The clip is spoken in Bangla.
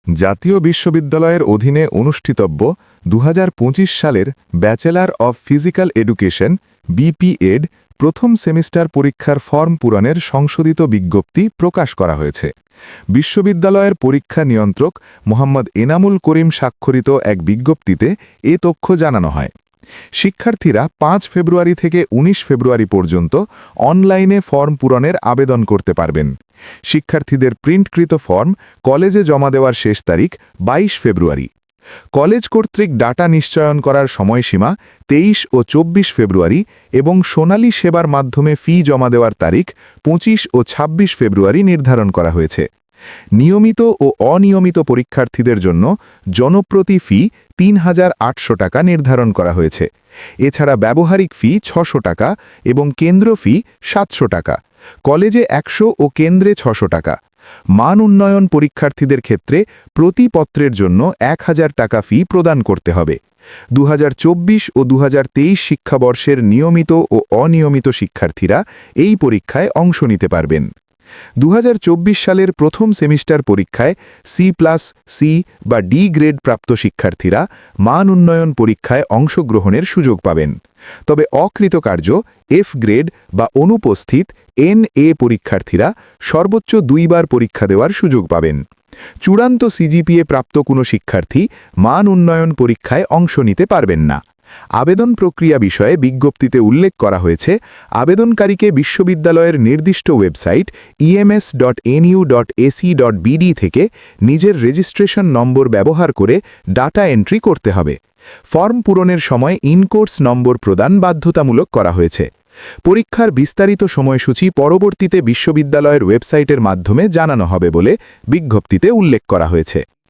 জাতীয় বিশ্ববিদ্যালয়ের অধীনে অনুষ্ঠিতব্য 2025 সালের bachelor of physical education BPEd প্রথম সেমিস্টার পরীক্ষার ফর্ম পূরণের সংশোধিত বিজ্ঞপ্তি প্রকাশ করা হয়েছে। বিশ্ববিদ্যালয়ের পরীক্ষা নিয়ন্ত্রক মোহাম্মদ এনামুল করিম স্বাক্ষরিত এক বিজ্ঞপ্তিতে এ তথ্য জানানো হয়। শিক্ষার্থীরা 5 ফেব্রুয়ারি থেকে 19 ফেব্রুয়ারি পর্যন্ত অনলাইনে ফর্ম পূরণের আবেদন করতে পারবেন। শিক্ষার্থীদের প্রিন্টকৃত ফর্ম কলেজে জমা দেওয়ার শেষ তারিখ 22 ফেব্রুয়ারি। কলেজ কর্তৃক ডাটা নিশ্চয়ন করার সময়সীমা 23 ও 24 ফেব্রুয়ারি এবং সোনালী সেবার মাধ্যমে ফি জমা দেওয়ার তারিখ 25 ও 26 ফেব্রুয়ারি নির্ধারণ করা হয়েছে। নিয়মিত ও অনিয়মিত পরীক্ষার্থীদের জন্য জনপ্রতি ফি ৩,৮০০ টাকা নির্ধারণ করা হয়েছে। এছাড়া ব্যবহারিক ফি ৬০০ টাকা এবং কেন্দ্র ফি ৭০০ টাকা। কলেজে ১০০ ও কেন্দ্রে ৬০০ টাকা। মান উন্নয়ন পরীক্ষার্থীদের ক্ষেত্রে প্রতি পত্রের জন্য ১,০০০ টাকা ফি প্রদান করতে হবে। ২০২৪ ও ২০২৩ শিক্ষাবর্ষের নিয়মিত ও অনিয়মিত শিক্ষার্থীরা এই পরীক্ষায় অংশ নিতে পারবেন। ২০২৪ সালের প্রথম সেমিস্টার পরীক্ষায় সি বা ডি গ্রেড প্রাপ্ত শিক্ষার্থীরা মান উন্নয়ন পরীক্ষায় অংশগ্রহণের সুযোগ পাবেন। তবে অকৃতকার্য এফ গ্রেড বা অনুপস্থিত NA পরীক্ষার্থীরা সর্বোচ্চ 2 বার পরীক্ষা দেওয়ার সুযোগ পাবেন। চূড়ান্ত সিজিপিএ প্রাপ্ত কোনো শিক্ষার্থী মান উন্নয়ন পরীক্ষায় অংশ নিতে পারবেন না। আবেদন প্রক্রিয়া বিষয়ে বিজ্ঞপ্তিতে উল্লেখ করা হয়েছে, আবেদনকারীকে বিশ্ববিদ্যালয়ের নির্দিষ্ট ওয়েবসাইট ems.nu.ac.bd থেকে নিজের রেজিস্ট্রেশন নম্বর ব্যবহার করে ডাটা এন্ট্রি করতে হবে। ফর্ম পূরণের সময় ইনকোর্স নম্বর প্রদান বাধ্যতামূলক করা হয়েছে। পরীক্ষার বিস্তারিত সময়সূচি পরবর্তীতে বিশ্ববিদ্যালয়ের ওয়েবসাইটের মাধ্যমে জানানো হবে বলে বিজ্ঞপ্তিতে উল্লেখ করা হয়েছে।